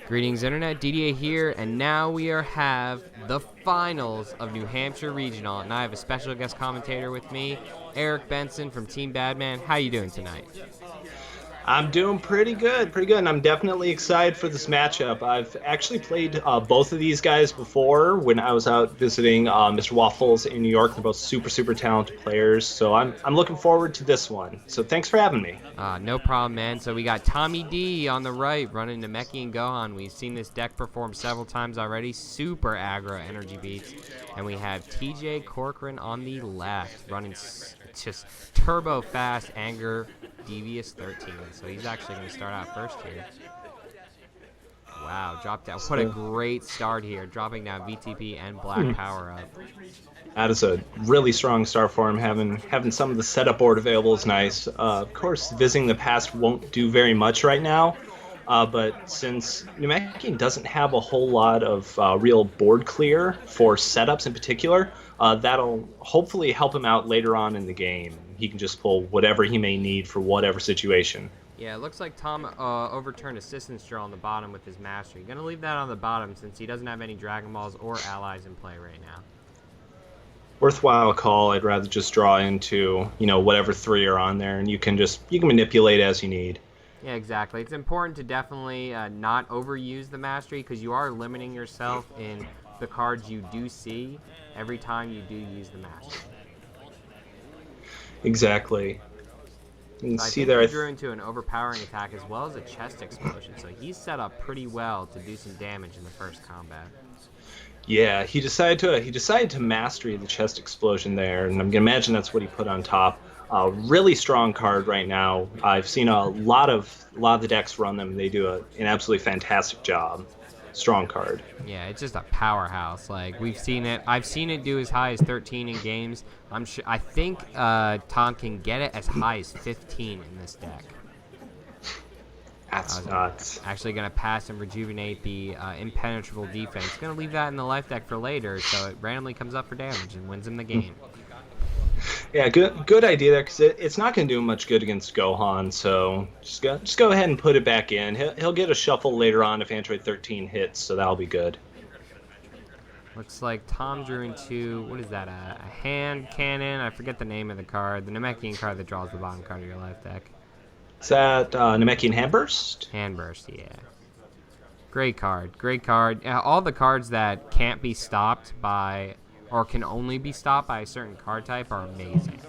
Greetings, Internet. DDA here, and now we have the finals of New Hampshire Regional, and I have a special guest commentator with me, Eric Benson from Team Badman. How you doing tonight? I'm doing pretty good, and I'm definitely excited for this matchup. I've actually played both of these guys before when I was out visiting Mr. Waffles in New York. They're both super talented players, so I'm looking forward to this one. So thanks for having me. No problem, man. So we got Tommy D on the right running Namekian Gohan. We've seen this deck perform several times already. Super aggro energy beats. And we have TJ Corcoran on the left running just turbo fast anger Devious 13. So he's actually going to start out first here. Wow, dropped down. What a great start here. Dropping down VTP and Black Power up. That is a really strong start for him. Having some of the setup board available is nice. Of course, visiting the past won't do very much right now, but since Namekian doesn't have a whole lot of real board clear for setups in particular, that'll hopefully help him out later on in the game. He can just pull whatever he may need for whatever situation. Yeah, it looks like Tom overturned Assistance Draw on the bottom with his Mastery. Gonna leave that on the bottom since he doesn't have any Dragon Balls or allies in play right now. Worthwhile call. I'd rather just draw into, whatever three are on there, and you can manipulate as you need. Yeah, exactly. It's important to definitely not overuse the Mastery because you are limiting yourself in the cards you do see every time you do use the Mastery. Exactly. You can So see I there. think he drew into an overpowering attack as well as a chest explosion, so he's set up pretty well to do some damage in the first combat. Yeah, he decided to mastery the chest explosion there, and I'm gonna imagine that's what he put on top. Really strong card right now. I've seen a lot of the decks run them. They do an absolutely fantastic job. Strong card. Yeah, it's just a powerhouse. Like we've seen it. I've seen it do as high as 13 in games. I think Tom can get it as high as 15 in this deck. That's nuts. Actually going to pass and rejuvenate the impenetrable defense. Going to leave that in the life deck for later, so it randomly comes up for damage and wins him the game. Yeah, good idea there, because it's not going to do him much good against Gohan, so just go ahead and put it back in. He'll get a shuffle later on if Android 13 hits, so that'll be good. Looks like Tom drew into, what is that, a hand cannon? I forget the name of the card. The Namekian card that draws the bottom card of your life deck. Is that Namekian Handburst? Handburst, yeah. Great card, great card. All the cards that can't be stopped by, or can only be stopped by a certain card type are amazing.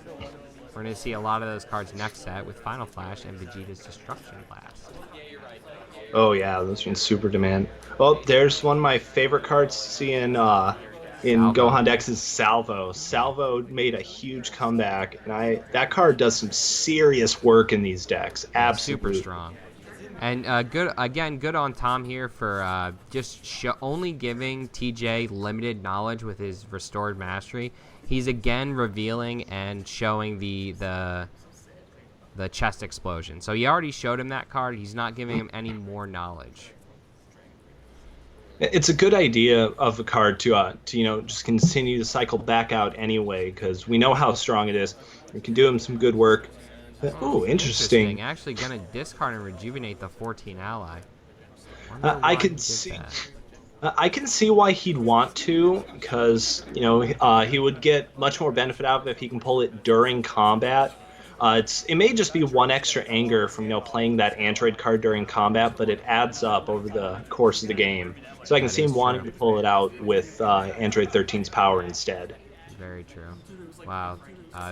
We're going to see a lot of those cards next set with Final Flash and Vegeta's Destruction Blast. Oh yeah, those are in super demand. Well, there's one of my favorite cards to see in Gohan decks is Salvo. Salvo made a huge comeback, and that card does some serious work in these decks. Absolutely. Super strong. And good on Tom here for just only giving TJ limited knowledge with his restored mastery. He's again revealing and showing the chest explosion. So he already showed him that card. He's not giving him any more knowledge. It's a good idea of a card to just continue to cycle back out anyway, because we know how strong it is. It can do him some good work. Oh, interesting. Actually going to discard and rejuvenate the 14 ally. I can see why he'd want to, because he would get much more benefit out of it if he can pull it during combat. It may just be one extra anger from playing that Android card during combat, but it adds up over the course of the game. So I can see him wanting to pull it out with Android 13's power instead. Very true. Wow.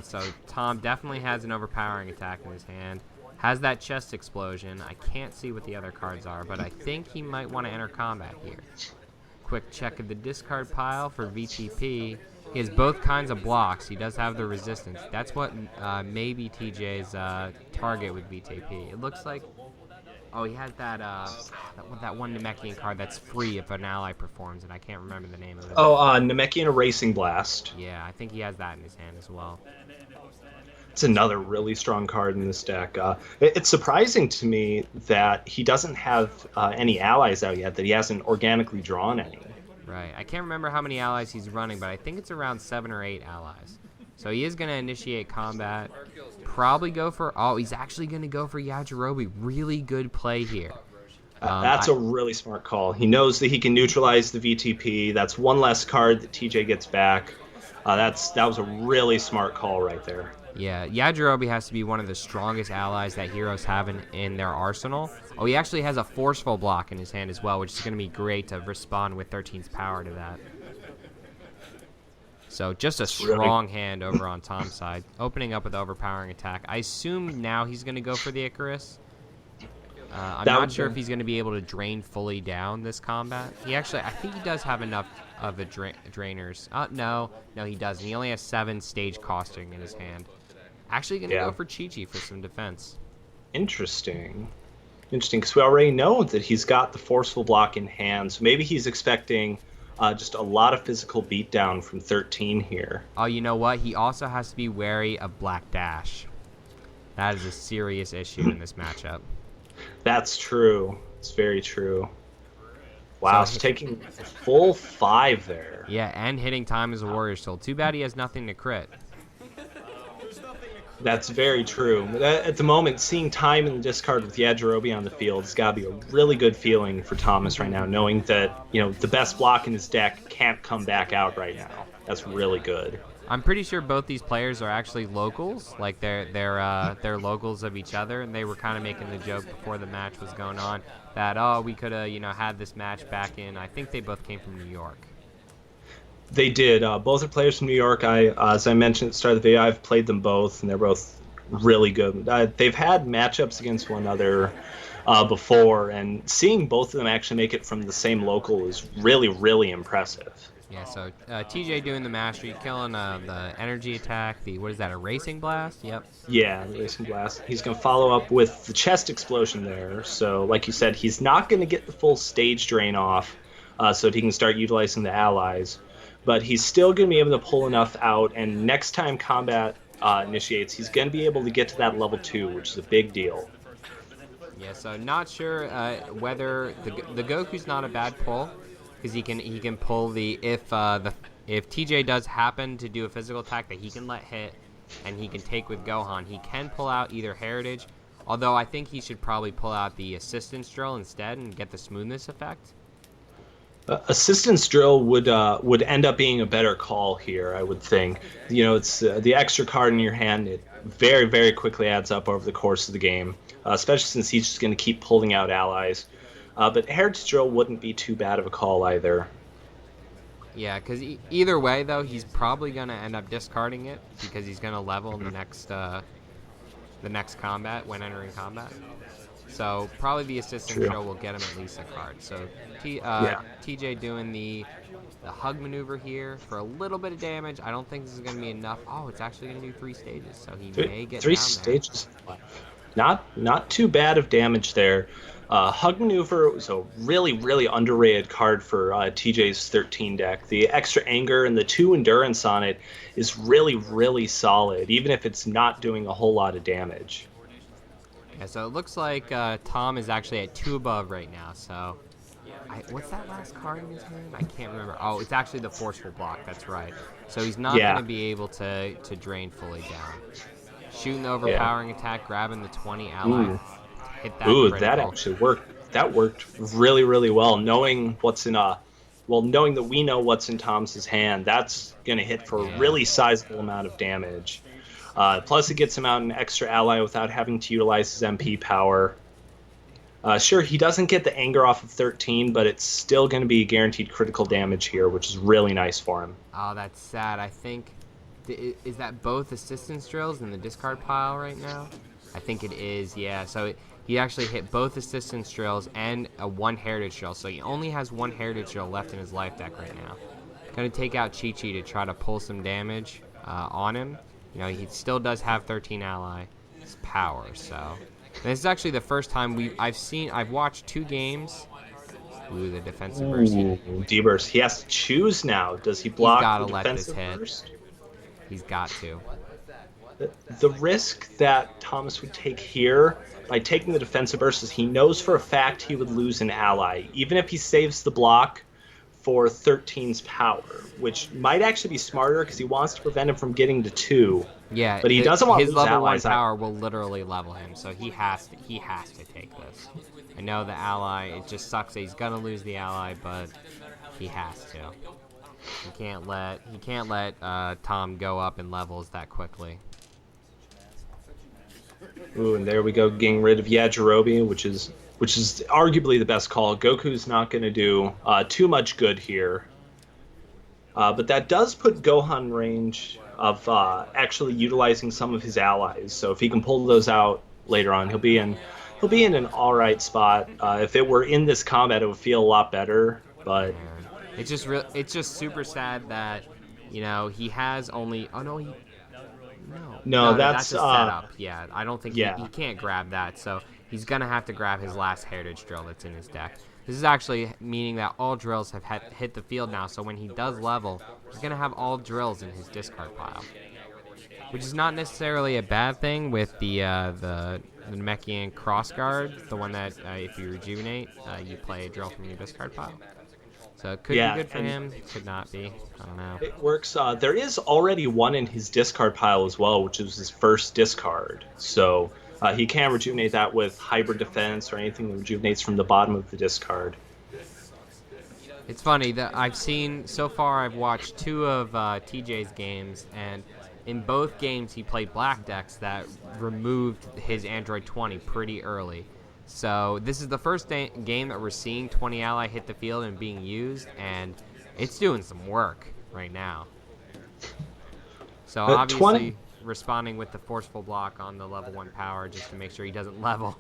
So Tom definitely has an overpowering attack in his hand. Has that chest explosion. I can't see what the other cards are, but I think he might want to enter combat here. Quick check of the discard pile for VTP. He has both kinds of blocks. He does have the resistance. That's what maybe TJ's target with VTP. It looks like... Oh, he has that one Namekian card that's free if an ally performs it. I can't remember the name of it. Oh, Namekian Erasing Blast. Yeah, I think he has that in his hand as well. It's another really strong card in this deck. It's surprising to me that he doesn't have any allies out yet, that he hasn't organically drawn any. Right. I can't remember how many allies he's running, but I think it's around 7 or 8 allies. So he is going to initiate combat. Probably go for... Oh, he's actually going to go for Yajirobe. Really good play here. That's a really smart call. He knows that he can neutralize the VTP. That's one less card that TJ gets back. That was a really smart call right there. Yeah, Yajirobe has to be one of the strongest allies that heroes have in their arsenal. Oh, he actually has a forceful block in his hand as well, which is going to be great to respond with 13's power to that. So just a strong hand over on Tom's side. Opening up with overpowering attack. I assume now he's going to go for the Icarus. I'm not sure if he's going to be able to drain fully down this combat. I think he does have enough of a drainers. No, he doesn't. He only has 7 stage costing in his hand. Actually going to go for Chi-Chi for some defense. Interesting, because we already know that he's got the forceful block in hand, so maybe he's expecting just a lot of physical beatdown from 13 here. Oh, you know what? He also has to be wary of Black Dash. That is a serious issue in this matchup. That's true. It's very true. Wow, so taking full 5 there. Yeah, and hitting time as a Warrior's Soul. Too bad he has nothing to crit. That's very true. At the moment, seeing time in the discard with Yajirobe on the field has got to be a really good feeling for Thomas right now, knowing that the best block in his deck can't come back out right now. That's really good. I'm pretty sure both these players are actually locals, like they're locals of each other, and they were kind of making the joke before the match was going on that we could have had this match back in. I think they both came from New York. They did. Both are players from New York. As I mentioned at the start of the video, I've played them both, and they're both really good. They've had matchups against one another before, and seeing both of them actually make it from the same local is really, really impressive. Yeah, so TJ doing the mastery, killing the energy attack, what is that, a racing blast? Yep. Yeah, the racing blast. He's going to follow up with the chest explosion there. So, like you said, he's not going to get the full stage drain off so that he can start utilizing the allies. But he's still going to be able to pull enough out, and next time combat initiates, he's going to be able to get to that level 2, which is a big deal. Yeah, so not sure whether the Goku's not a bad pull, because he can pull the if TJ does happen to do a physical attack that he can let hit, and he can take with Gohan, he can pull out either Heritage, although I think he should probably pull out the Assistance Drill instead and get the smoothness effect. Assistance Drill would end up being a better call here, I would think. It's the extra card in your hand. It very, very quickly adds up over the course of the game, especially since he's just going to keep pulling out allies. But Heritage Drill wouldn't be too bad of a call either. Yeah, because either way, though, he's probably going to end up discarding it because he's going to level in the next combat when entering combat. So probably the Assistance Drill will get him at least a card. So TJ doing the hug maneuver here for a little bit of damage. I don't think this is going to be enough. Oh, it's actually going to do 3 stages, so he may get 3 down stages. There. Not too bad of damage there. Hug maneuver was a really, really underrated card for TJ's 13 deck. The extra anger and the 2 endurance on it is really, really solid, even if it's not doing a whole lot of damage. Yeah, so it looks like Tom is actually at 2 above right now. So, what's that last card in his hand? I can't remember. Oh, it's actually the forceful block. That's right. So he's not going to be able to drain fully down. Shooting the overpowering attack, grabbing the 20 ally. Hit that. Ooh, that actually worked. That worked really, really well. Knowing knowing that we know what's in Tom's hand, that's going to hit for a really sizable amount of damage. Plus, it gets him out an extra ally without having to utilize his MP power. Sure, he doesn't get the anger off of 13, but it's still going to be guaranteed critical damage here, which is really nice for him. Oh, that's sad. I think... Is that both Assistance Drills in the discard pile right now? I think it is, yeah. So he actually hit both Assistance Drills and a 1 Heritage Drill. So he only has 1 Heritage Drill left in his life deck right now. Going to take out Chi-Chi to try to pull some damage on him. He still does have 13 ally power, so. And this is actually the first time I've watched 2 games. Ooh, the defensive burst. D-burst. He has to choose now. Does he block the defensive burst? He's got to. The risk that Thomas would take here by taking the defensive burst is he knows for a fact he would lose an ally. Even if he saves the block for 13's power, which might actually be smarter because he wants to prevent him from getting to 2. Yeah, but he doesn't want his his level 1 allies power will literally level him, so he has to take this. I know the ally, it just sucks that he's gonna lose the ally, but he has to. He can't let Tom go up in levels that quickly. Ooh, and there we go, getting rid of Yajirobe, which is arguably the best call. Goku's not going to do too much good here, but that does put Gohan in range of actually utilizing some of his allies. So if he can pull those out later on, he'll be in an all right spot. If it were in this combat, it would feel a lot better. But it's just super sad that he has only. Oh no, No, that's a setup. Yeah, I don't think he can't grab that, so he's going to have to grab his last Heritage Drill that's in his deck. This is actually meaning that all drills have hit the field now, so when he does level, he's going to have all drills in his discard pile. Which is not necessarily a bad thing with the Namekian Cross Guard, the one that if you rejuvenate, you play a drill from your discard pile. So it could be good for him, could not be. I don't know. It works. There is already one in his discard pile as well, which is his first discard. So he can rejuvenate that with Hybrid Defense or anything that rejuvenates from the bottom of the discard. It's funny that so far I've watched 2 of TJ's games, and in both games he played black decks that removed his Android 20 pretty early. So this is the first game that we're seeing 20 ally hit the field and being used, and it's doing some work right now. So obviously responding with the forceful block on the level 1 power just to make sure he doesn't level.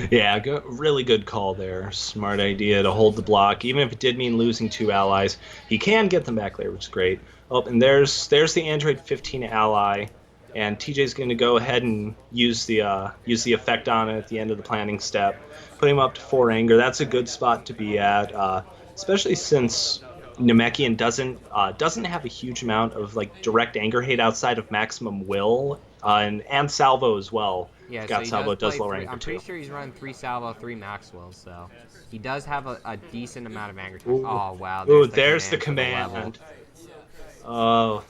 Yeah, really good call there. Smart idea to hold the block. Even if it did mean losing 2 allies, he can get them back later, which is great. Oh, and there's the Android 15 ally. And TJ's going to go ahead and use the effect on it at the end of the planning step, put him up to 4 anger. That's a good spot to be at, especially since Namekian doesn't have a huge amount of direct anger hate outside of maximum will, and salvo as well. Yeah, got so salvo does lower anger I'm too. pretty sure he's running 3 salvo, 3 max will, so he does have a decent amount of anger. Oh wow! There's the command. Oh.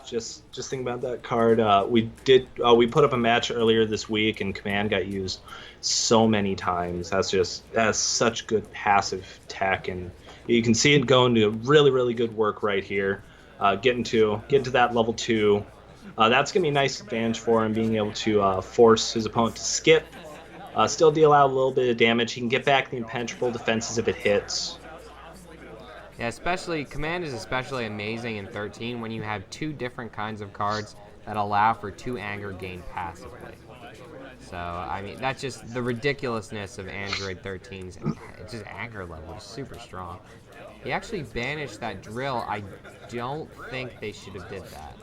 Just think about that card. We put up a match earlier this week, and command got used so many times. That's such good passive tech, and you can see it going to really, really good work right here. Getting to that level 2. That's gonna be a nice advantage for him, being able to force his opponent to skip, still deal out a little bit of damage. He can get back the impenetrable defenses if it hits. Yeah, command is especially amazing in 13 when you have 2 different kinds of cards that allow for 2 anger gained passively. So, I mean, that's just the ridiculousness of Android 13's just anger level is super strong. He actually banished that drill. I don't think they should have did that.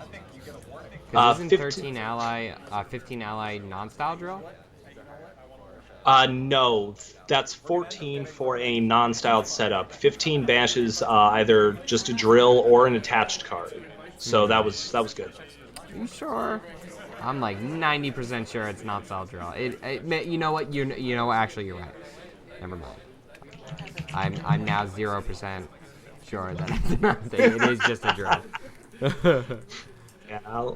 Because isn't 15 ally non-style drill? No, that's 14 for a non-styled setup. 15 banishes either just a drill or an attached card. So that was good. Are you sure? I'm like 90% sure it's not style drill. You know what? You know what? Actually, you're right. Never mind. I'm now 0% sure that it's not. It is just a drill. Yeah,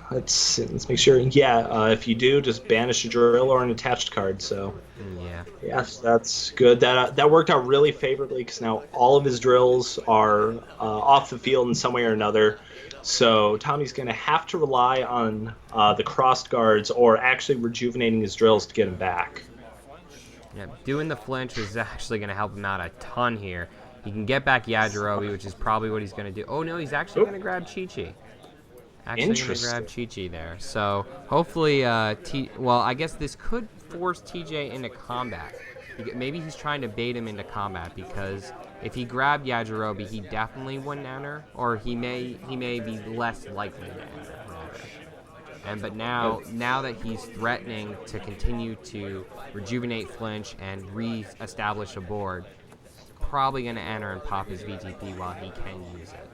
let's make sure. Yeah, if you do, just banish a drill or an attached card. So yeah, that's good. That worked out really favorably because now all of his drills are off the field in some way or another. So Tommy's going to have to rely on the crossed guards or actually rejuvenating his drills to get him back. Yeah, doing the flinch is actually going to help him out a ton here. He can get back Yajirobe, which is probably what he's going to do. Oh no, he's actually going to grab Chi-Chi. Actually going to grab Chi-Chi there. So hopefully, well, I guess this could force TJ into combat. Maybe he's trying to bait him into combat because if he grabbed Yajirobe, he definitely wouldn't enter, or he may be less likely to enter. But now that he's threatening to continue to rejuvenate flinch and re-establish a board, probably going to enter and pop his VTP while he can use it.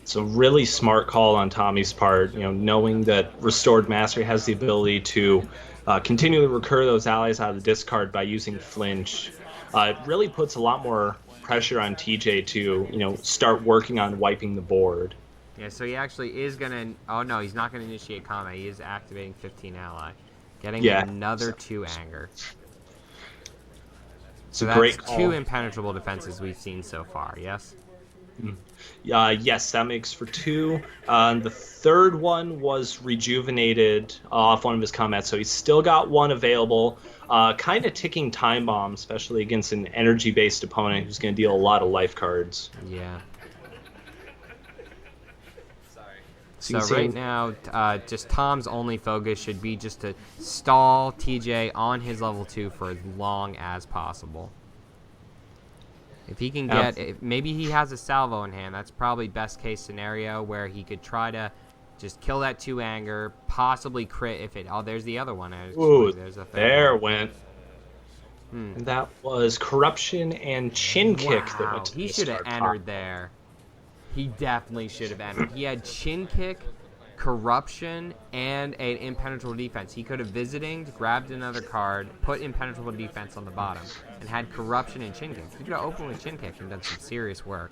It's a really smart call on Tommy's part, knowing that Restored Mastery has the ability to continually recur those allies out of the discard by using flinch. it really puts a lot more pressure on TJ to, start working on wiping the board. Yeah, so he actually is going to... Oh, no, he's not going to initiate combat. He is activating 15 ally. Getting another 2 anger. So that's great call. 2 impenetrable defenses we've seen so far, yes? Yes, that makes for 2. The third one was rejuvenated off one of his combats, so he's still got 1 available. Kind of ticking time bomb, especially against an energy-based opponent who's going to deal a lot of life cards. Yeah. So right now, just Tom's only focus should be just to stall TJ on his level 2 for as long as possible. If he can get, maybe he has a salvo in hand. That's probably best case scenario where he could try to just kill that 2 anger, possibly crit if it. Oh, there's the other one. Ooh, there's a there went. And that was corruption and chin kick that went to he should have entered there. He definitely should have entered. He had chin kick, corruption, and an impenetrable defense. He could have visiting, grabbed another card, put impenetrable defense on the bottom, and had corruption and chin kick. He could have opened with chin kick and done some serious work.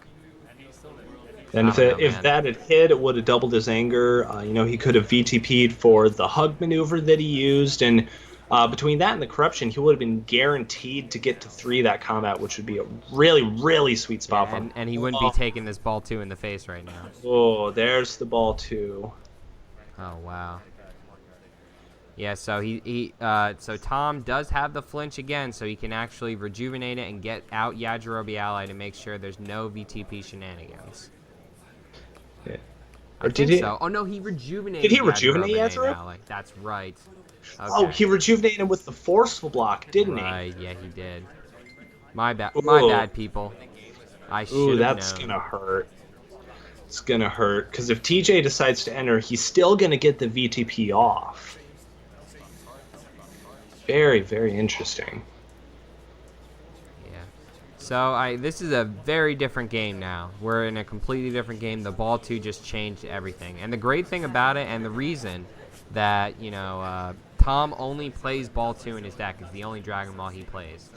And if that had hit, it would have doubled his anger. He could have VTP'd for the hug maneuver that he used, and between that and the corruption, he would have been guaranteed to get to 3 that combat, which would be a really, really sweet spot for him. And he wouldn't be taking this ball 2 in the face right now. Oh, there's the ball 2. Oh, wow. Yeah, so so Tom does have the flinch again, so he can actually rejuvenate it and get out Yajirobe ally to make sure there's no VTP shenanigans. Yeah. Or did he? So. Oh no, he rejuvenated. Did he rejuvenate Yajirobe? That's right. Okay. Oh, he rejuvenated him with the forceful block, didn't he? Right. Yeah, he did. My bad. My bad, people. I should have known. Ooh, that's gonna hurt. It's gonna hurt because if TJ decides to enter, he's still gonna get the VTP off. Very, very interesting. Yeah. So this is a very different game now. We're in a completely different game. The ball 2 just changed everything. And the great thing about it, and the reason that Tom only plays ball 2 in his deck is the only Dragon Ball he plays.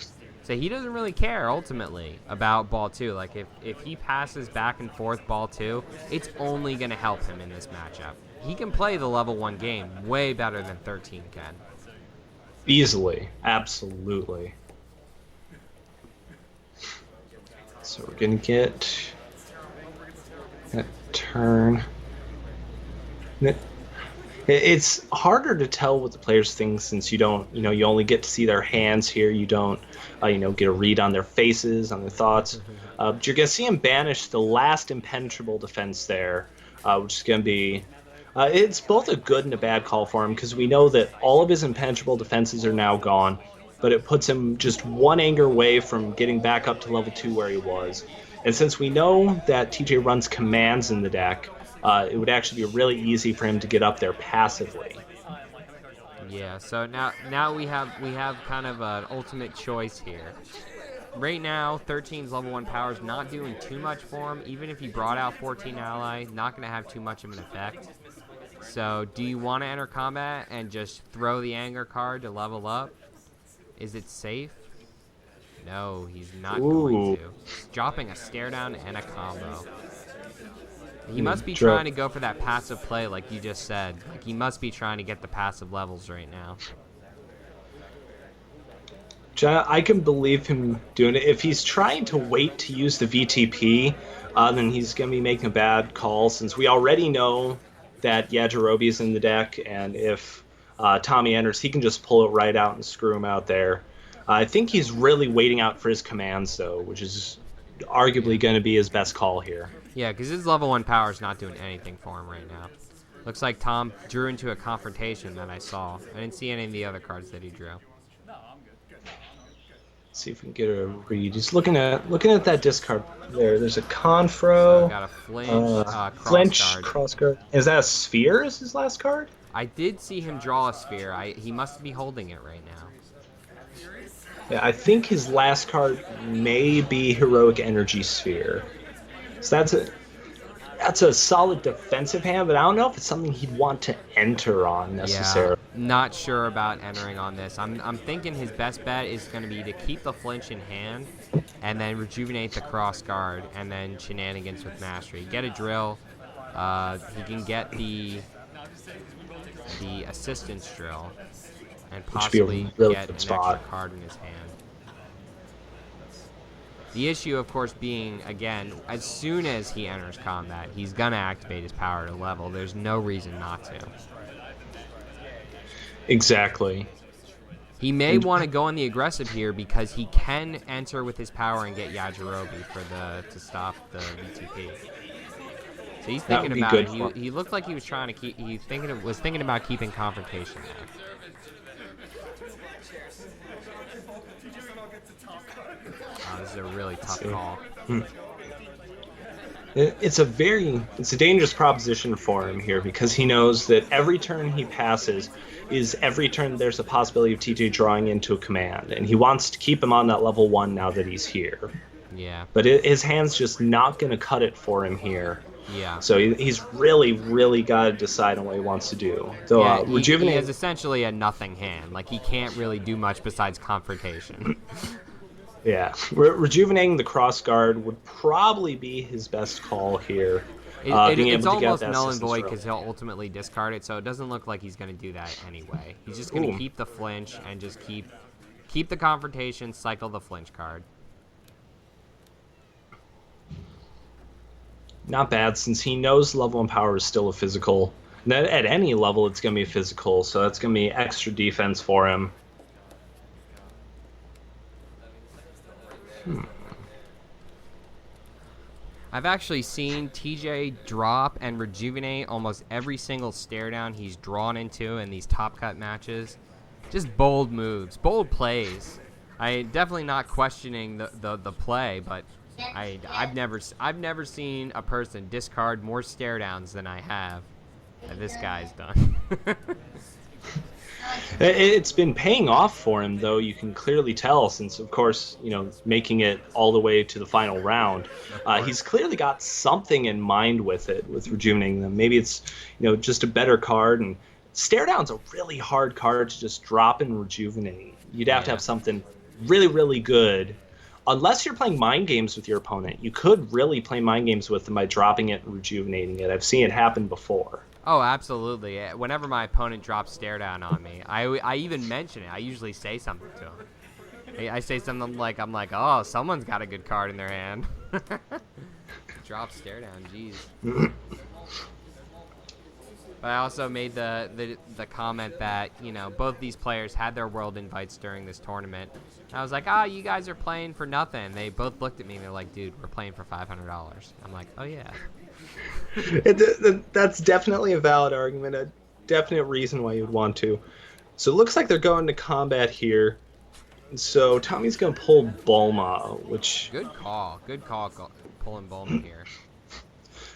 So he doesn't really care ultimately about ball 2. Like if he passes back and forth ball 2, it's only going to help him in this matchup. He can play the level 1 game way better than 13 can. Easily. Absolutely. So we're going to get that turn. It's harder to tell what the players think since you don't, you only get to see their hands here. You don't, get a read on their faces, on their thoughts. But you're going to see him banish the last impenetrable defense there, which is going to be... it's both a good and a bad call for him because we know that all of his impenetrable defenses are now gone, but it puts him just 1 anger away from getting back up to level 2 where he was. And since we know that TJ runs commands in the deck, it would actually be really easy for him to get up there passively. Yeah, so now we have kind of an ultimate choice here. Right now, 13's level 1 power is not doing too much for him. Even if he brought out 14 ally, not going to have too much of an effect. So, do you want to enter combat and just throw the anger card to level up? Is it safe? No, he's not going to. He's dropping a stare down and a combo. He must be trying to go for that passive play like you just said. Like he must be trying to get the passive levels right now. I can believe him doing it. If he's trying to wait to use the VTP, then he's going to be making a bad call since we already know that Yajirobe is in the deck, and if Tommy enters, he can just pull it right out and screw him out there. I think he's really waiting out for his commands, though, which is arguably going to be his best call here. Yeah, because his level 1 power is not doing anything for him right now. Looks like Tom drew into a confrontation that I saw. I didn't see any of the other cards that he drew. Let's see if we can get a read. He's looking at that discard there. There's a Confro. Got a flinch, crossguard. Is that a sphere? Is his last card? I did see him draw a sphere. He must be holding it right now. Yeah, I think his last card may be Heroic Energy Sphere. So that's it. that's a solid defensive hand, but I don't know if it's something he'd want to enter on Yeah, necessarily. not sure about entering on this. I'm thinking his best bet is going to be to keep the flinch in hand and then rejuvenate the cross guard and then shenanigans with mastery. Get a drill. He can get the assistance drill and possibly really get good an spot. extra card in his hand. The issue, of course, being, again, as soon as he enters combat, he's going to activate his power to level. There's no reason not to. Exactly. He may want to go on the aggressive here because he can enter with his power and get Yajirobe to stop the VTP. So he's thinking about it. He looked like he was trying to keep. Was thinking about keeping confrontation there. This is a really tough call. It's a dangerous proposition for him here because he knows that every turn he passes is every turn there's a possibility of TJ drawing into a command, and he wants to keep him on that level 1 now that he's here. Yeah. But his hand's just not going to cut it for him here. Yeah. So he's really, really got to decide on what he wants to do. So yeah, Rejuvenate he has essentially a nothing hand. Like, he can't really do much besides confrontation. Yeah, rejuvenating the cross guard would probably be his best call here. It's almost null and void because he'll ultimately discard it, so it doesn't look like he's going to do that anyway. He's just going to keep the flinch and just keep the confrontation, cycle the flinch card. Not bad, since he knows level and power is still a physical. And at any level, it's going to be physical, so that's going to be extra defense for him. I've actually seen TJ drop and rejuvenate almost every single stare down he's drawn into in these top cut matches. Just bold moves, bold plays. I definitely not questioning the play, but I've never seen a person discard more stare downs than I have that this guy's done. It's been paying off for him, though. You can clearly tell, since, of course, making it all the way to the final round. He's clearly got something in mind with it, with rejuvenating them. Maybe it's, just a better card. And stare down's a really hard card to just drop and rejuvenate. You'd have to have something really, really good. Unless you're playing mind games with your opponent, you could really play mind games with them by dropping it and rejuvenating it. I've seen it happen before. Oh, absolutely. Whenever my opponent drops stare down on me, I even mention it. I usually say something to him. I say something like, oh, someone's got a good card in their hand. Drop stare down, jeez. But I also made the comment that, both these players had their world invites during this tournament. And I was like, you guys are playing for nothing. They both looked at me and they're like, dude, we're playing for $500. I'm like, oh, yeah. That's definitely a valid argument, a definite reason why you'd want to. So it looks like they're going to combat here. So Tommy's going to pull Bulma, which... Good call pulling Bulma here.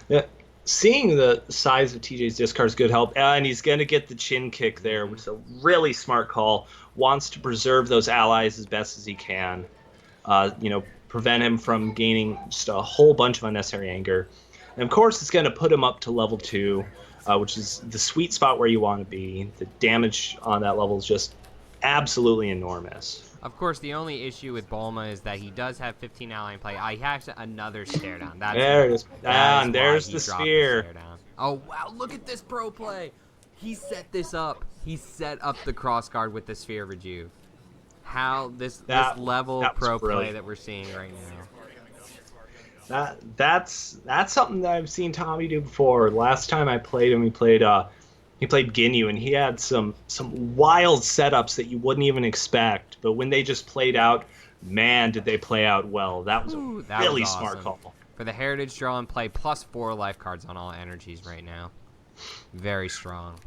Yeah, seeing the size of TJ's discard is good help, and he's going to get the chin kick there, which is a really smart call. Wants to preserve those allies as best as he can. Prevent him from gaining just a whole bunch of unnecessary anger. And of course, it's going to put him up to level 2, which is the sweet spot where you want to be. The damage on that level is just absolutely enormous. Of course, the only issue with Bulma is that he does have 15 ally in play. He has another stare down. There it is. And there's the sphere. Oh, wow. Look at this pro play. He set this up. He set up the cross guard with the sphere of rejuve. How this level pro play that we're seeing right now. That's something that I've seen Tommy do before. Last time I played him, he played Ginyu, and he had some wild setups that you wouldn't even expect. But when they just played out, man, did they play out well. That was a really smart call. For the Heritage draw and play, +4 life cards on all energies right now. Very strong.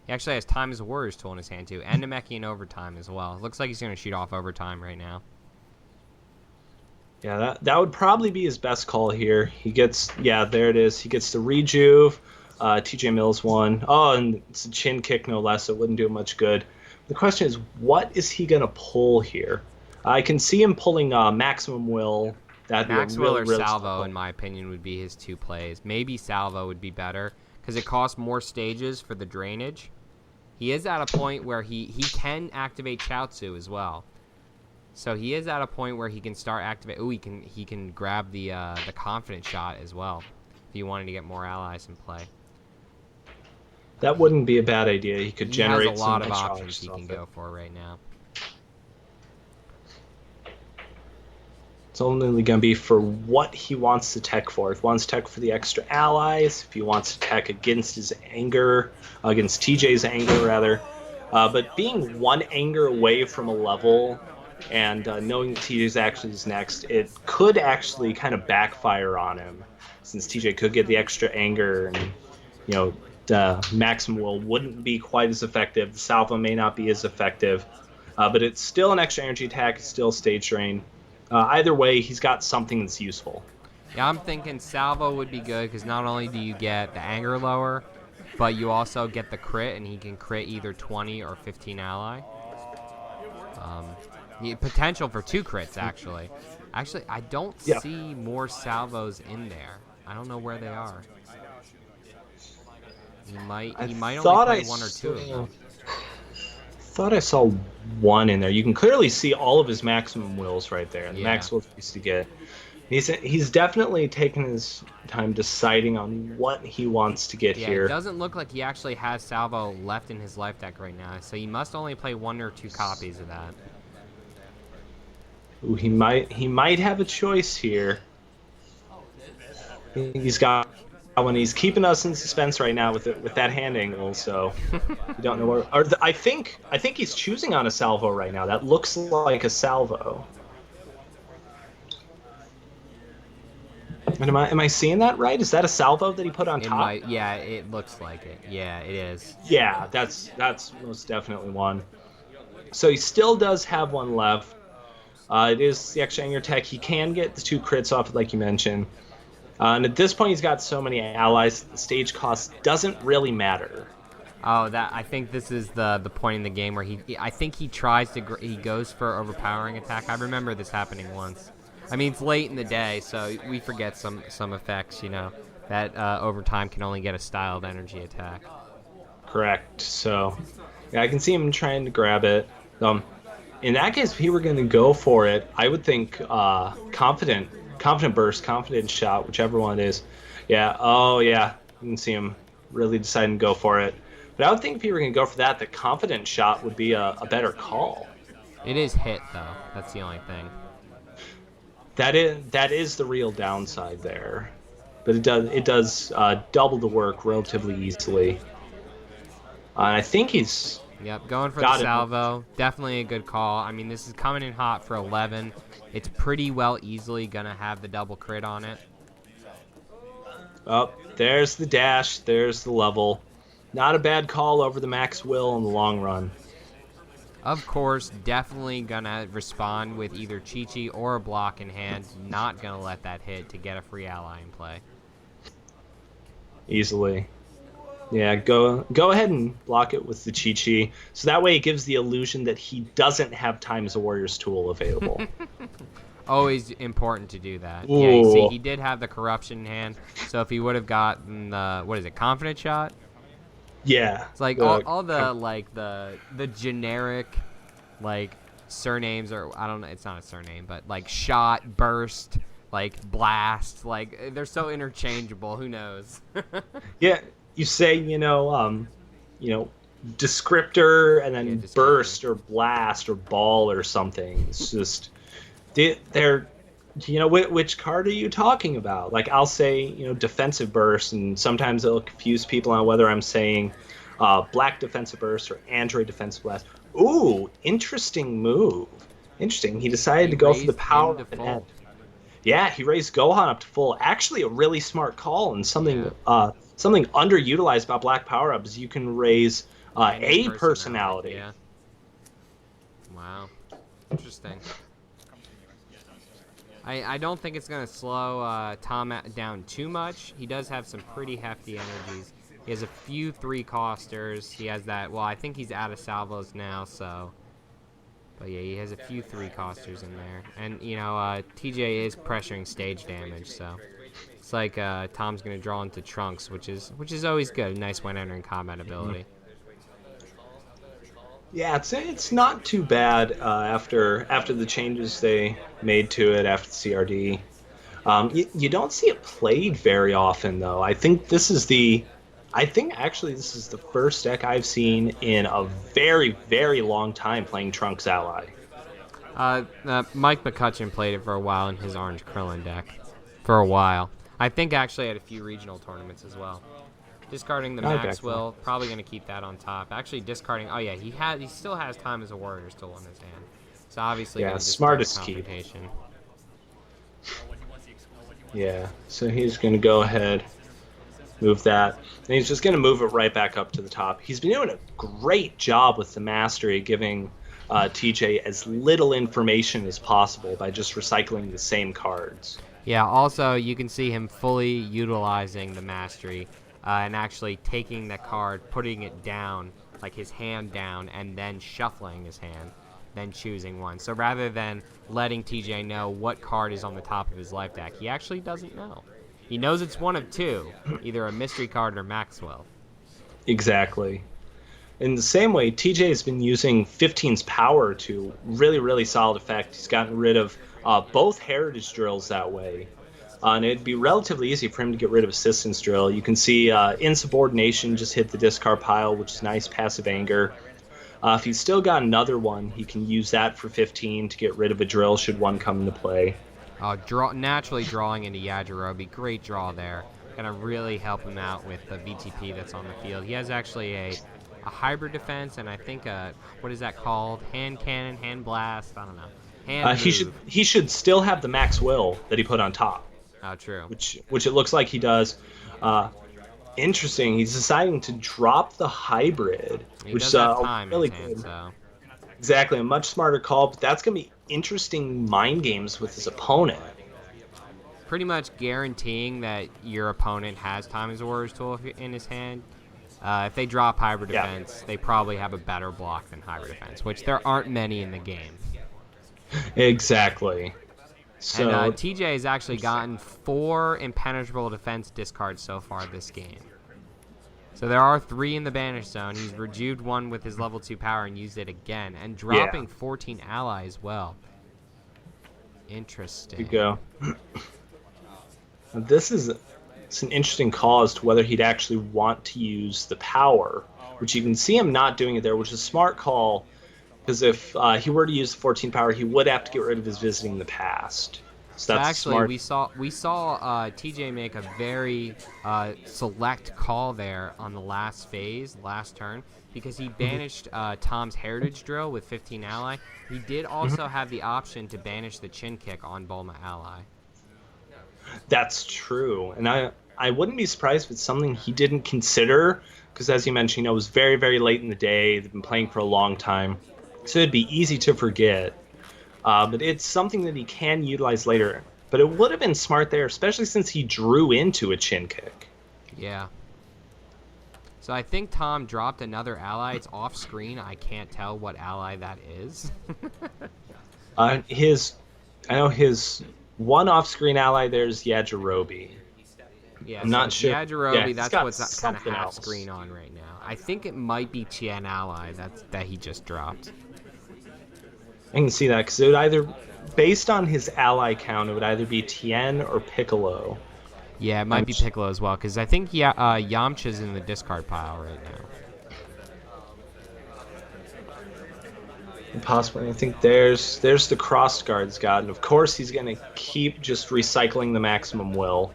He actually has Time as a Warriors tool in his hand, too, and Namekian Overtime as well. Looks like he's going to shoot off Overtime right now. Yeah, that would probably be his best call here. He gets, there it is. He gets the Rejuve, TJ Mills one. Oh, and it's a chin kick no less, so it wouldn't do much good. The question is, what is he going to pull here? I can see him pulling Maximum Will That'd be a Maxwell or really Salvo, tough in my opinion, would be his 2 plays. Maybe Salvo would be better because it costs more stages for the drainage. He is at a point where he can activate Chaozu as well. So he is at a point where he can start activate. Ooh, he can grab the confident shot as well if you wanted to get more allies in play. That wouldn't be a bad idea. He could He generate has a lot some of nice options charges he off can it. go for right now. It's only going to be for what he wants to tech for. If he wants to tech for the extra allies, if he wants to tech against his anger, against TJ's anger, rather. But being 1 anger away from a level and knowing that TJ's actually is next, it could actually kind of backfire on him, since TJ could get the extra anger and, you know, the Maximum Will wouldn't be quite as effective. The Salvo may not be as effective, but it's still an extra energy attack. It's still stage drain. Either way, he's got something that's useful. Yeah, I'm thinking Salvo would be good because not only do you get the anger lower, but you also get the crit, and he can crit either 20 or 15 ally. Potential for 2 crits, actually. Actually, I don't see more Salvos in there. I don't know where they are. He might only play 1 or 2 of them. Thought I saw 1 in there. You can clearly see all of his maximum wills right there. And the max wills he used to get. He's definitely taken his time deciding on what he wants to get here. It doesn't look like he actually has Salvo left in his life deck right now, so he must only play 1 or 2 copies of that. Ooh, he might have a choice here. He's got one. He's keeping us in suspense right now with that hand angle, so we don't know where. I think he's choosing on a Salvo right now. That looks like a Salvo. And am I seeing that right? Is that a Salvo that he put on top? Yeah, it looks like it. Yeah, it is. Yeah, that's most definitely one. So he still does have 1 left. It is the extra anger tech. He can get the 2 crits off, like you mentioned. And at this point, he's got so many allies, the stage cost doesn't really matter. Oh, I think this is the point in the game where I think he goes for overpowering attack. I remember this happening once. I mean, it's late in the day, so we forget some effects, you know, that over time can only get a styled energy attack. Correct. So, yeah, I can see him trying to grab it. In that case, if he were going to go for it, I would think confident burst, confident shot, whichever one it is. Yeah. Oh, yeah. You can see him really deciding to go for it. But I would think if he were going to go for that, the confident shot would be a better call. It is hit, though. That's the only thing. That is the real downside there. But it does double the work relatively easily. I think he's... Yep, going for the Salvo. Definitely a good call. I mean, this is coming in hot for 11. It's pretty well easily going to have the double crit on it. Oh, there's the dash. There's the level. Not a bad call over the max will in the long run. Of course, definitely going to respond with either Chi-Chi or a block in hand. Not going to let that hit to get a free ally in play. Easily. Yeah, go ahead and block it with the Chi-Chi. So that way it gives the illusion that he doesn't have Time as a Warrior's tool available. Always important to do that. Ooh. Yeah, you see, he did have the corruption in hand. So if he would have gotten the, confident shot? Yeah. It's like all the, like, the generic, like, surnames, or I don't know, it's not a surname, but, like, shot, burst, like, blast. Like, they're so interchangeable. Who knows? Yeah. You say, descriptor and then burst or blast or ball or something. It's just, they're, which card are you talking about? Like, I'll say, defensive burst, and sometimes it'll confuse people on whether I'm saying black defensive burst or android defensive blast. Ooh, interesting move. Interesting. He decided to go for the power at the end. Yeah, he raised Gohan up to full. Actually, a really smart call, and something underutilized about black power-ups. You can raise a personality. Yeah. Wow. Interesting. I don't think it's going to slow Tom down too much. He does have some pretty hefty energies. He has a few 3-costers. He has that. Well, I think he's out of salvos now, so But yeah, he has a few 3-costers in there. And, TJ is pressuring stage damage, so it's like Tom's going to draw into Trunks, which is always good. A nice when entering combat ability. Yeah, it's not too bad after the changes they made to it after the CRD. You don't see it played very often, though. I think actually this is the first deck I've seen in a very, very long time playing Trunks Ally. Mike McCutcheon played it for a while in his Orange Krillin deck. For a while. I think actually at a few regional tournaments as well. Discarding the Maxwell, probably going to keep that on top. Actually discarding, oh yeah, he still has Time as a Warrior still in his hand. So obviously yeah, smartest keep. Yeah, so he's going to go ahead, move that, and he's just going to move it right back up to the top. He's been doing a great job with the Mastery, giving TJ as little information as possible by just recycling the same cards. Yeah, also you can see him fully utilizing the Mastery and actually taking the card, putting it down, like his hand down, and then shuffling his hand, then choosing one. So rather than letting TJ know what card is on the top of his life deck, he actually doesn't know. He knows it's one of two, either a mystery card or Maxwell. Exactly. In the same way, TJ has been using 15's power to really, really solid effect. He's gotten rid of both Heritage Drills that way. And it'd be relatively easy for him to get rid of Assistance Drill. You can see Insubordination just hit the discard pile, which is nice passive anger. If he's still got another one, he can use that for 15 to get rid of a drill should one come into play. Naturally drawing into Yajirobe. Great draw there. Going to really help him out with the VTP that's on the field. He has actually a hybrid defense, and I think what is that called? Hand cannon, hand blast? I don't know. He should still have the Max Will that he put on top. Oh, true. Which it looks like he does. Interesting. He's deciding to drop the hybrid, which is really good. So. Exactly, a much smarter call, but that's going to be interesting mind games with his opponent. Pretty much guaranteeing that your opponent has Time as a Warrior's Tool in his hand. If they drop Hybrid Defense, they probably have a better block than Hybrid Defense, which there aren't many in the game. Exactly. So, and TJ has actually gotten 4 Impenetrable Defense discards so far this game. So there are 3 in the Banish Zone. He's rejued one with his level 2 power and used it again. And dropping 14 ally as well. Interesting. There you go. It's an interesting call as to whether he'd actually want to use the power, which you can see him not doing it there, which is a smart call. Because if he were to use the 14 power, he would have to get rid of his Visiting the Past. So that's actually smart. we saw TJ make a very select call there on the last phase, last turn, because he banished Tom's Heritage Drill with 15 ally. He did also have the option to banish the Chin Kick on Bulma ally. That's true, and I wouldn't be surprised if it's something he didn't consider, because as you mentioned, it was very, very late in the day. They've been playing for a long time. So it'd be easy to forget, but it's something that he can utilize later. But it would have been smart there, especially since he drew into a Chin Kick. Yeah. So I think Tom dropped another ally. It's off screen. I can't tell what ally that is. I know his one off-screen ally there's Yajirobe. Yeah, I'm not sure. Yajirobe, that's what's kind of half screen on right now. I think it might be Tien ally that he just dropped. I can see that because it would either, based on his ally count, it would either be Tien or Piccolo. Yeah, it might be Piccolo as well, because I think Yamcha's in the discard pile right now. Possibly. I think there's the crossed guards god, and of course he's going to keep just recycling the maximum will.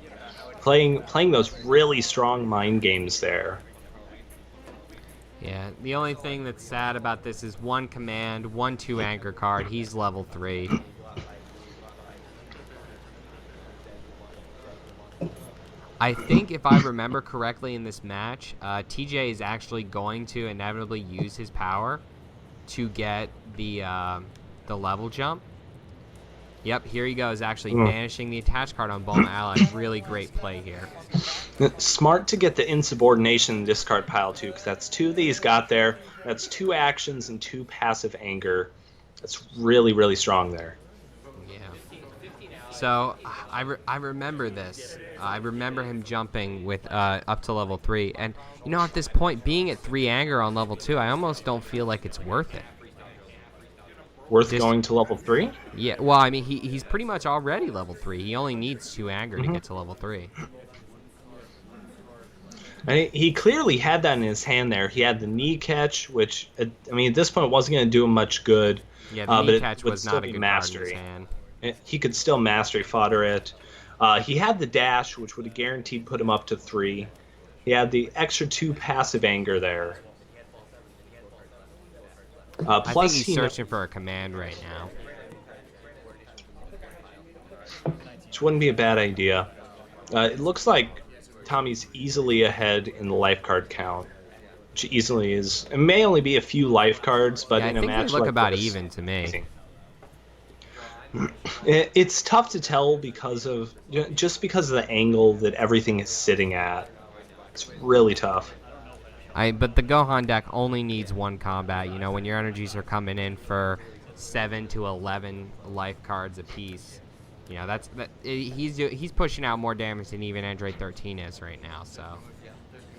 Playing those really strong mind games there. Yeah, the only thing that's sad about this is 1 command, 1 2 anchor card. He's level 3. I think if I remember correctly in this match, TJ is actually going to inevitably use his power to get the level jump. Yep, here he goes, actually banishing the attached card on Bulma ally. Really great play here. Smart to get the insubordination discard pile too, because that's 2 that he's got there. That's 2 actions and 2 passive anger. That's really, really strong there. Yeah. So I remember this. I remember him jumping with up to level 3, and at this point, being at 3 anger on level 2, I almost don't feel like it's worth it. Worth going to level 3? Yeah. Well, I mean, he's pretty much already level 3. He only needs 2 anger to get to level 3. He clearly had that in his hand there. He had the knee catch, which, I mean, at this point wasn't going to do him much good. Yeah, the knee catch was still not a be good mastery. card in his hand. He could still mastery fodder it. He had the dash, which would have guaranteed put him up to 3. He had the extra 2 passive anger there. Plus, I think he's searching for a command right now. Which wouldn't be a bad idea. It looks like Tommy's easily ahead in the life card count. Which easily is. It may only be a few life cards, but in a match like this, I think they look about even to me. It's tough to tell because of the angle that everything is sitting at. It's really tough. But the Gohan deck only needs 1 combat. When your energies are coming in for 7 to 11 life cards apiece, he's pushing out more damage than even Android 13 is right now. So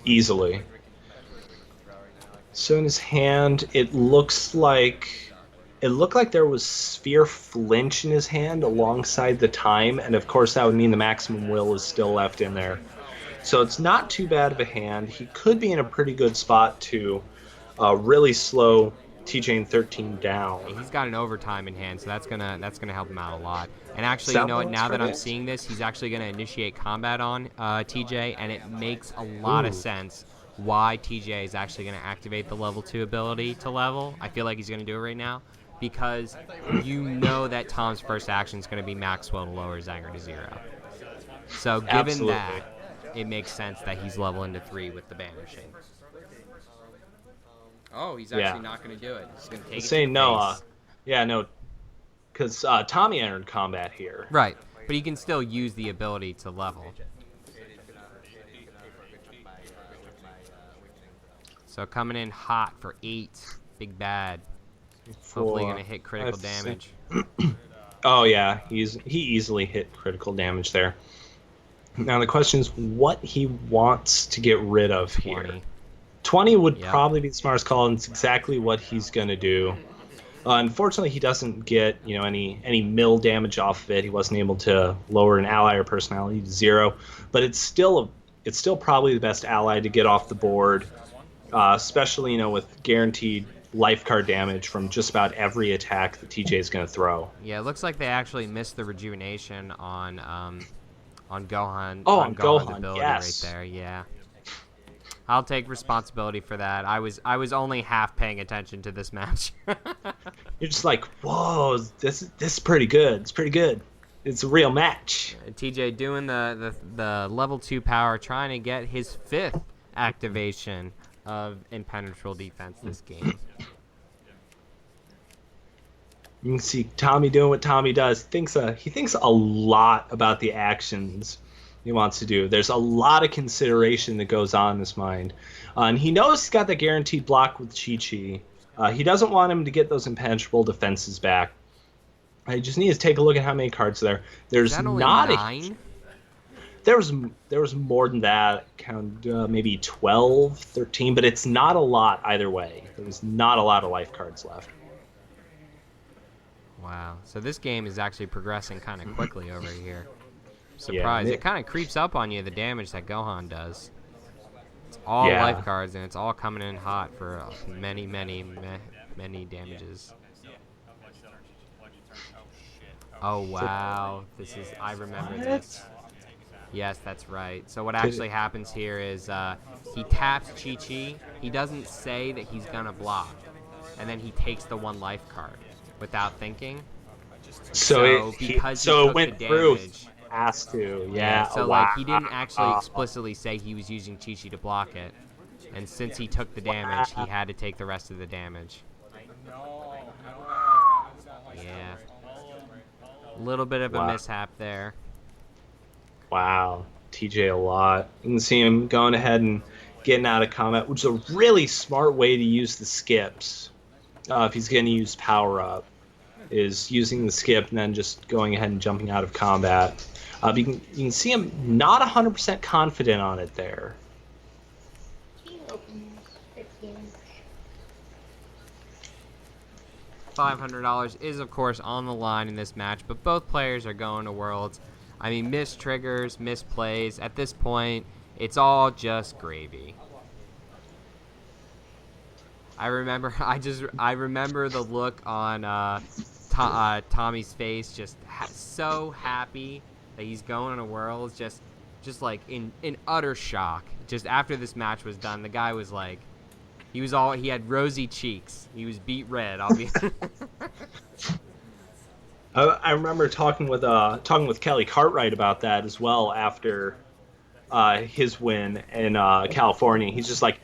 easily. So in his hand, it looked like there was Sphere Flinch in his hand alongside the time, and of course that would mean the Maximum Will is still left in there. So it's not too bad of a hand. He could be in a pretty good spot to really slow TJ and 13 down. He's got an overtime in hand, so that's gonna help him out a lot. And actually, you know what? Now that I'm seeing this, he's actually gonna initiate combat on TJ, and it makes a lot of sense why TJ is actually gonna activate the level 2 ability to level. I feel like he's gonna do it right now because that Tom's first action is gonna be Maxwell to lower his anger to 0. So given that, it makes sense that he's leveling to 3 with the banishing. Oh, he's actually not going to do it. He's going to take it to no, because Tommy entered combat here. Right, but he can still use the ability to level. So coming in hot for 8, big bad. Hopefully going to hit critical damage. Oh yeah, he easily hit critical damage there. Now the question is what he wants to get rid of 20. here. 20 would probably be the smartest call, and it's exactly what he's going to do. Unfortunately, he doesn't get any mill damage off of it. He wasn't able to lower an ally or personality to 0, but it's still probably the best ally to get off the board, especially with guaranteed life card damage from just about every attack that TJ is going to throw. Yeah, it looks like they actually missed the rejuvenation on Gohan. Oh, on Gohan, ability yes. Right there, yeah. I'll take responsibility for that. I was only half paying attention to this match. You're just like, whoa, this is pretty good. It's pretty good. It's a real match. TJ doing the level 2 power, trying to get his 5th activation of impenetrable defense this game. You can see Tommy doing what Tommy does. He thinks a lot about the actions he wants to do. There's a lot of consideration that goes on in his mind. And he knows he's got the guaranteed block with Chi-Chi. He doesn't want him to get those impenetrable defenses back. I just need to take a look at how many cards there. There's not 9? There was more than that. Count maybe 12, 13, but it's not a lot either way. There's not a lot of life cards left. Wow. So this game is actually progressing kind of quickly over here. Surprise. It kind of creeps up on you, the damage that Gohan does. It's all life cards, and it's all coming in hot for many damages. Oh, wow. I remember this. Yes, that's right. So what actually happens here is he taps Chi-Chi. He doesn't say that he's going to block. And then he takes the 1 life card without thinking. So it went through. Has to, So like he didn't actually explicitly say he was using Chi-Chi to block it, and since he took the damage, he had to take the rest of the damage. Yeah, a little bit of a mishap there. Wow, TJ a lot. You can see him going ahead and getting out of combat, which is a really smart way to use the skips if he's going to use power up. is using the skip and then just going ahead and jumping out of combat. You can see him not 100% confident on it there. $500 is, of course, on the line in this match, but both players are going to Worlds. I mean, missed triggers, missed plays. At this point, it's all just gravy. I remember the look on Tommy's face, just so happy that he's going to Worlds, just like in utter shock. Just after this match was done, the guy was like, he had rosy cheeks. He was beat red. I remember talking with Kelly Cartwright about that as well after his win in California. He's just like,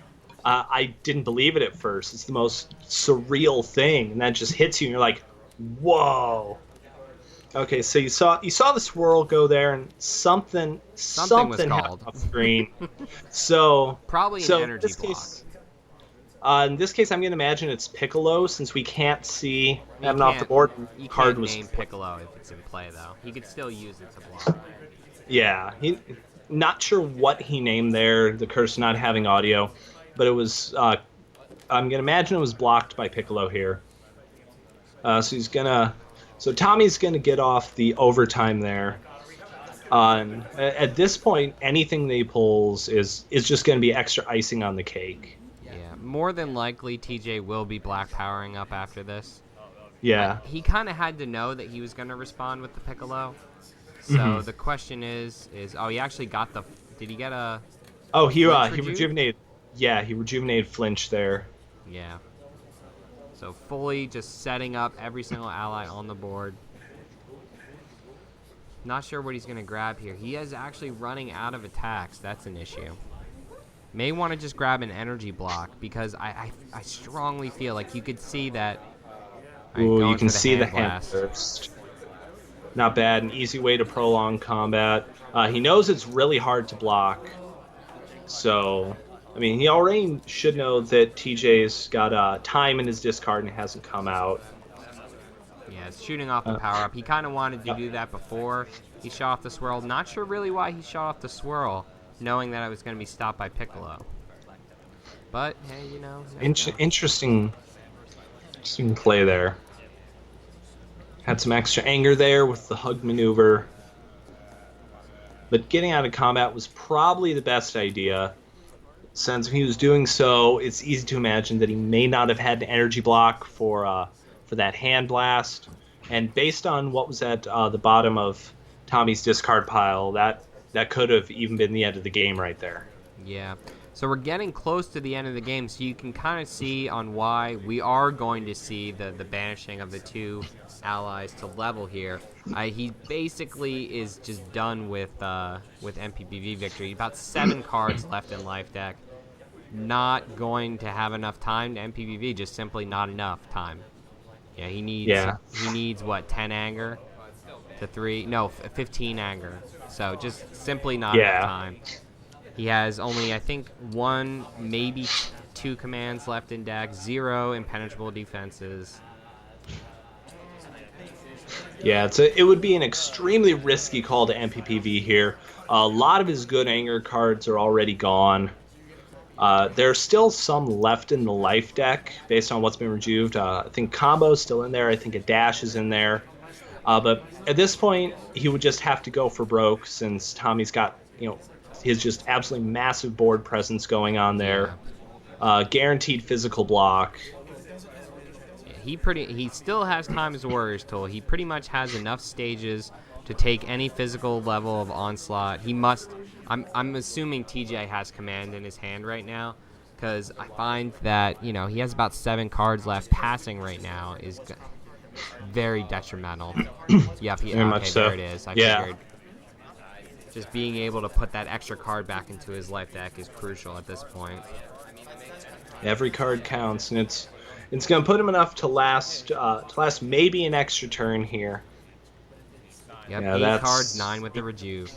I didn't believe it at first. It's the most surreal thing, and that just hits you, and you're like, whoa. Okay, so you saw the swirl go there, and something was happened called off screen. So probably an energy block. In this case, I'm going to imagine it's Piccolo, since we can't see him off the board. You can't name Piccolo if it's in play, though. He could still use it to block. Yeah, not sure what he named there, the curse not having audio, but it was, I'm going to imagine it was blocked by Piccolo here. So Tommy's going to get off the overtime there. At this point, anything that he pulls is just going to be extra icing on the cake. More than likely, TJ will be black powering up after this. Yeah. He kind of had to know that he was going to respond with the Piccolo. So the question is, he actually got did he get a... Oh, he rejuvenated. Yeah, he rejuvenated flinch there. Yeah. So fully just setting up every single ally on the board. Not sure what he's going to grab here. He is actually running out of attacks. That's an issue. May want to just grab an energy block, because I strongly feel like you could see that. Ooh, you can see the hand burst. Not bad. An easy way to prolong combat. He knows it's really hard to block. So, I mean, he already should know that TJ's got time in his discard and it hasn't come out. Yeah, it's shooting off the power-up. He kind of wanted to do that before he shot off the swirl. Not sure really why he shot off the swirl, knowing that I was going to be stopped by Piccolo. But, hey, you know. Interesting play there. Had some extra anger there with the hug maneuver. But getting out of combat was probably the best idea, since if he was doing so, it's easy to imagine that he may not have had an energy block for that hand blast. And based on what was at the bottom of Tommy's discard pile, that could have even been the end of the game right there. Yeah. So we're getting close to the end of the game, so you can kind of see on why we are going to see the banishing of the two allies to level here. He basically is just done with MPPV victory. About 7 cards left in life deck. Not going to have enough time to MPPV, just simply not enough time. Yeah, he needs what, 10 anger to 15 anger. So just simply not enough time. He has only, I think, 1, maybe 2 commands left in deck, 0 impenetrable defenses. Yeah, it would be an extremely risky call to MPPV here. A lot of his good anger cards are already gone. There's still some left in the life deck based on what's been rejuved. I think Combo's still in there. I think a Dash is in there. But at this point, he would just have to go for broke, since Tommy's got, his just absolutely massive board presence going on there. Guaranteed physical block. He still has time as a Warriors tool. He pretty much has enough stages to take any physical level of onslaught. He must. I'm assuming TJ has command in his hand right now, because I find that he has about 7 cards left. Passing right now is very detrimental. Yep. There it is. I figured. Just being able to put that extra card back into his life deck is crucial at this point. Every card counts, and it's going to put him enough to last maybe an extra turn here. Yep, yeah, 8 cards, 9 with the rejuve.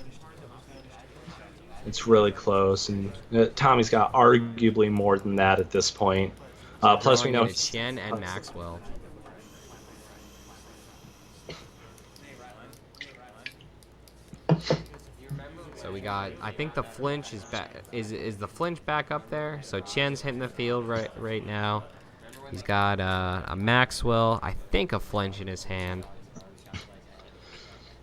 It's really close, and Tommy's got arguably more than that at this point. Plus, we know Chen and Maxwell. So we got, I think the flinch is back. Is the flinch back up there? So Chen's hitting the field right now. He's got a Maxwell, I think a flinch in his hand.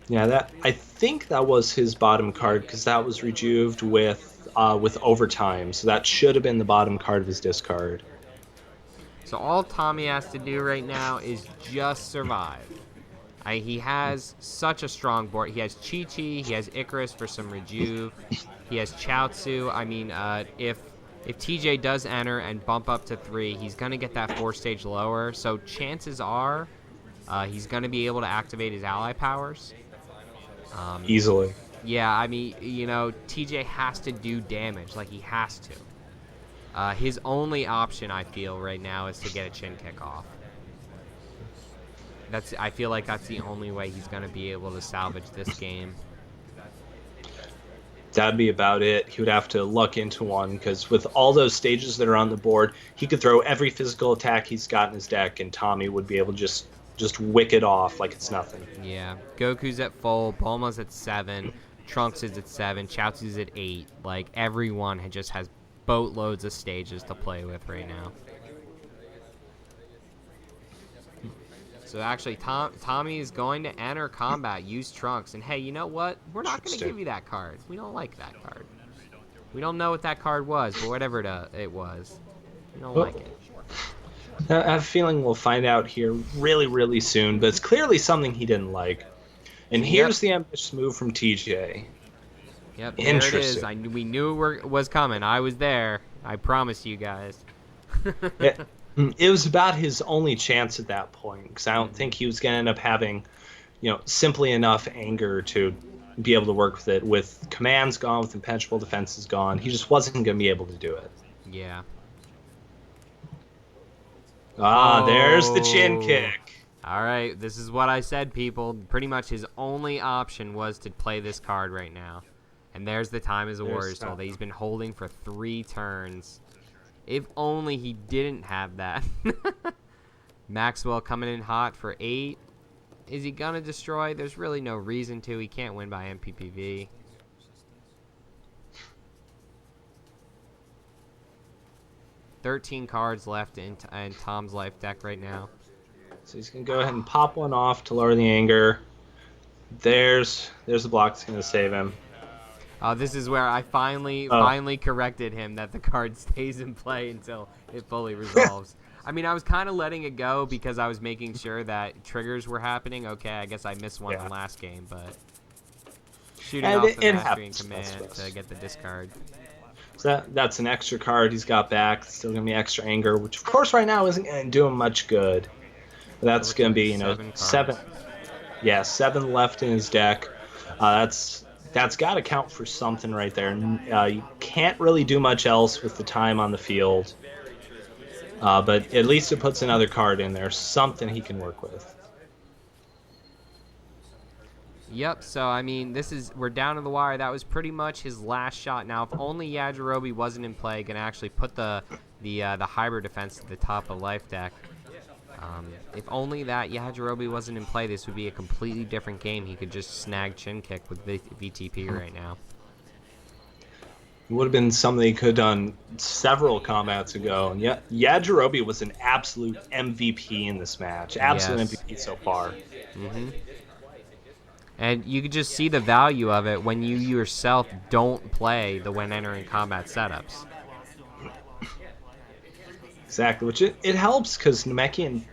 Yeah, I think that was his bottom card because that was rejuved with overtime. So that should have been the bottom card of his discard. So all Tommy has to do right now is just survive. He has such a strong board. He has Chi-Chi, he has Icarus for some rejuve, he has Chaozu. I mean, if TJ does enter and bump up to 3, he's going to get that 4-stage lower. So chances are he's going to be able to activate his ally powers. Easily. Yeah, I mean, TJ has to do damage. Like, he has to. His only option, I feel, right now is to get a chin kick off. I feel like that's the only way he's going to be able to salvage this game. That'd be about it. He would have to luck into one because with all those stages that are on the board, he could throw every physical attack he's got in his deck, and Tommy would be able to just wick it off like it's nothing. Yeah, Goku's at full, Bulma's at 7, Trunks is at 7, Chaozu's at 8. Like, everyone just has boatloads of stages to play with right now. So actually, Tommy is going to enter combat, use Trunks, and hey, you know what? We're not going to give you that card. We don't like that card. We don't know what that card was, but whatever it was, we don't like it. I have a feeling we'll find out here really, really soon, but it's clearly something he didn't like. And here's the ambitious move from TJ. Yep, there it is. We knew it was coming. I was there. I promise you guys. It was about his only chance at that point, because I don't think he was going to end up having, simply enough anger to be able to work with it. With commands gone, with impenetrable defenses gone, he just wasn't going to be able to do it. Yeah. There's the chin kick. All right, this is what I said, people. Pretty much his only option was to play this card right now. And there's the Time is a Warrior's Soul that he's been holding for 3 turns. If only he didn't have that. Maxwell coming in hot for 8. Is he going to destroy? There's really no reason to. He can't win by MPPV. $13 cards left in Tom's life deck right now. So he's going to go ahead and pop one off to lower the anger. There's the block that's going to save him. This is where I finally corrected him that the card stays in play until it fully resolves. I mean, I was kind of letting it go because I was making sure that triggers were happening. Okay, I guess I missed one in the last game, but shooting off the mastery and command to get the discard. So that's an extra card he's got back. Still going to be extra anger, which of course right now isn't going to do him much good. But that's going to be, 7. Yeah, 7 left in his deck. That's got to count for something right there. You can't really do much else with the time on the field. But at least it puts another card in there, something he can work with. Yep, so I mean, we're down to the wire. That was pretty much his last shot. Now, if only Yajirobe wasn't in play, can actually put the hybrid defense at the top of life deck. If only that Yajirobe wasn't in play, this would be a completely different game. He could just snag chin kick with VTP right now. It would have been something he could have done several combats ago. And Yajirobe was an absolute MVP in this match. Absolute MVP so far. Mm-hmm. And you could just see the value of it when you yourself don't play the when entering combat setups. Exactly, which it helps because Namekian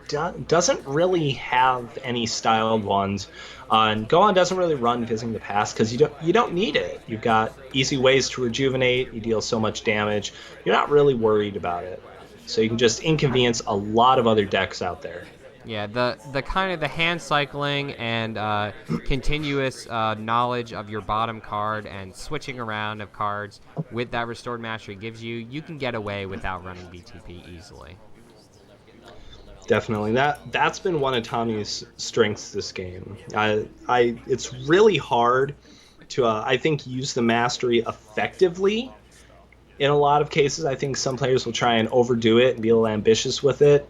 doesn't really have any styled ones. And Gohan doesn't really run Visiting the Past because you don't need it. You've got easy ways to rejuvenate. You deal so much damage. You're not really worried about it. So you can just inconvenience a lot of other decks out there. Yeah, the kind of the hand cycling and continuous knowledge of your bottom card and switching around of cards with that restored mastery gives you can get away without running BTP easily. Definitely, that's been one of Tommy's strengths this game. It's really hard to I think use the mastery effectively. In a lot of cases, I think some players will try and overdo it and be a little ambitious with it.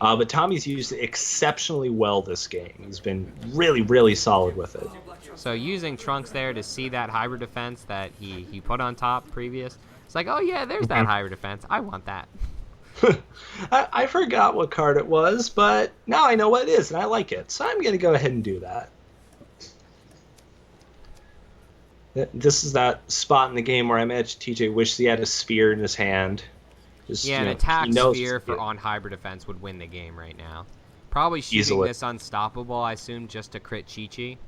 But Tommy's used it exceptionally well this game. He's been really, really solid with it. So using Trunks there to see that hybrid defense that he put on top previous, it's like, oh yeah, there's that hybrid defense. I want that. I forgot what card it was, but now I know what it is, and I like it. So I'm going to go ahead and do that. This is that spot in the game where I imagine TJ wishes he had a sphere in his hand. Just, yeah, an attack sphere for on hybrid defense would win the game right now. Probably shooting Easily. this unstoppable, I assume, just to crit Chi-Chi.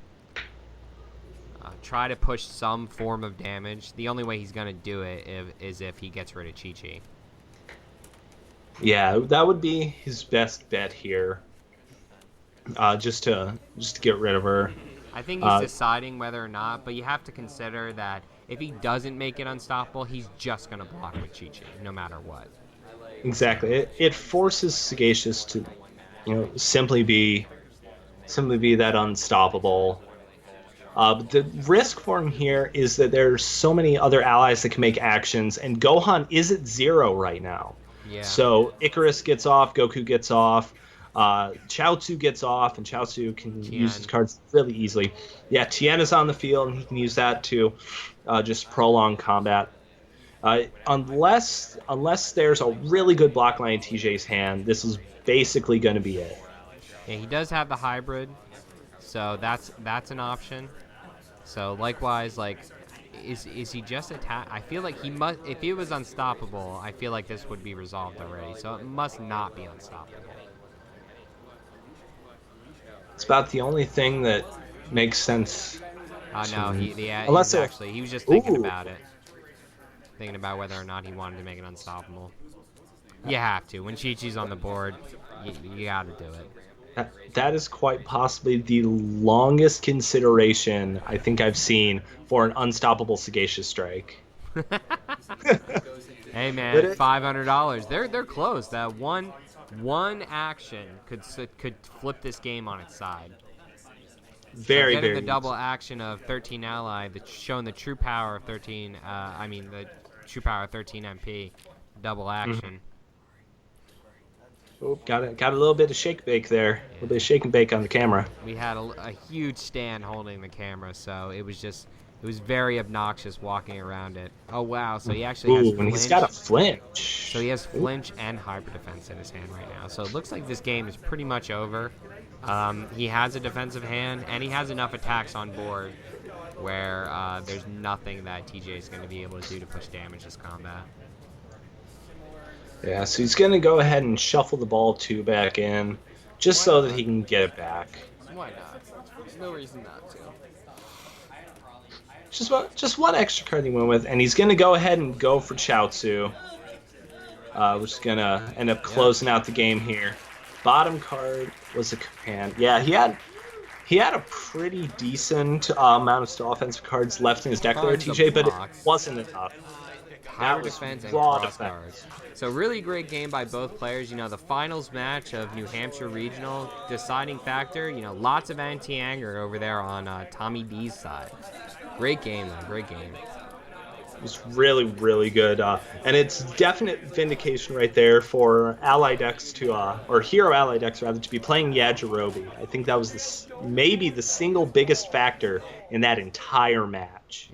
Try to push some form of damage. The only way he's going to do it is if he gets rid of Chi-Chi. Yeah, that would be his best bet here. Just to get rid of her. I think he's deciding whether or not, but you have to consider that if he doesn't make it unstoppable, he's just going to block with Chi-Chi, no matter what. Exactly. It forces Sagacious to, simply be that unstoppable. But the risk for him here is that there's so many other allies that can make actions, and Gohan is at 0 right now. Yeah. So Icarus gets off, Goku gets off, Chaozu gets off, and Chaozu can use his cards really easily. Yeah, Tien is on the field, and he can use that to just prolong combat. Unless there's a really good block line in TJ's hand, this is basically going to be it. Yeah, he does have the hybrid, so that's an option. So likewise, like, is he just attack? I feel like he must. If he was unstoppable, I feel like this would be resolved already. So it must not be unstoppable. It's about the only thing that makes sense. No, he was just thinking about it. Thinking about whether or not he wanted to make it unstoppable. You have to. When Chi-Chi's on the board, you got to do it. That is quite possibly the longest consideration I think I've seen for an unstoppable Sagacious strike. Hey man, $500. They're close. That one action could flip this game on its side. Very, getting very the double action of 13 ally, showing the true power of 13. The true power of 13 MP, double action. Oh, got a little bit of shake bake there. A little bit of shake and bake on the camera. We had a huge stand holding the camera, so it was very obnoxious walking around it. Oh wow! So he actually has flinch. And he's got a flinch. So he has flinch and hyper defense in his hand right now. So it looks like this game is pretty much over. He has a defensive hand, and he has enough attacks on board where there's nothing that TJ is going to be able to do to push damage this combat. Yeah, so he's going to go ahead and shuffle the ball 2 back in, just so that he can get it back. Why not? There's no reason not to. Just one extra card he went with, and he's going to go ahead and go for Chaozu. Which is going to end up closing out the game here. Bottom card was a command. Yeah, he had a pretty decent amount of offensive cards left in his deck there, TJ, but it wasn't enough. Power defense and cross guards. So really great game by both players. The finals match of New Hampshire Regional, deciding factor, lots of anti-anger over there on Tommy D's side. Great game, though. Great game. It was really, really good. And it's definite vindication right there for ally decks or hero ally decks rather, to be playing Yajirobe. I think that was maybe the single biggest factor in that entire match.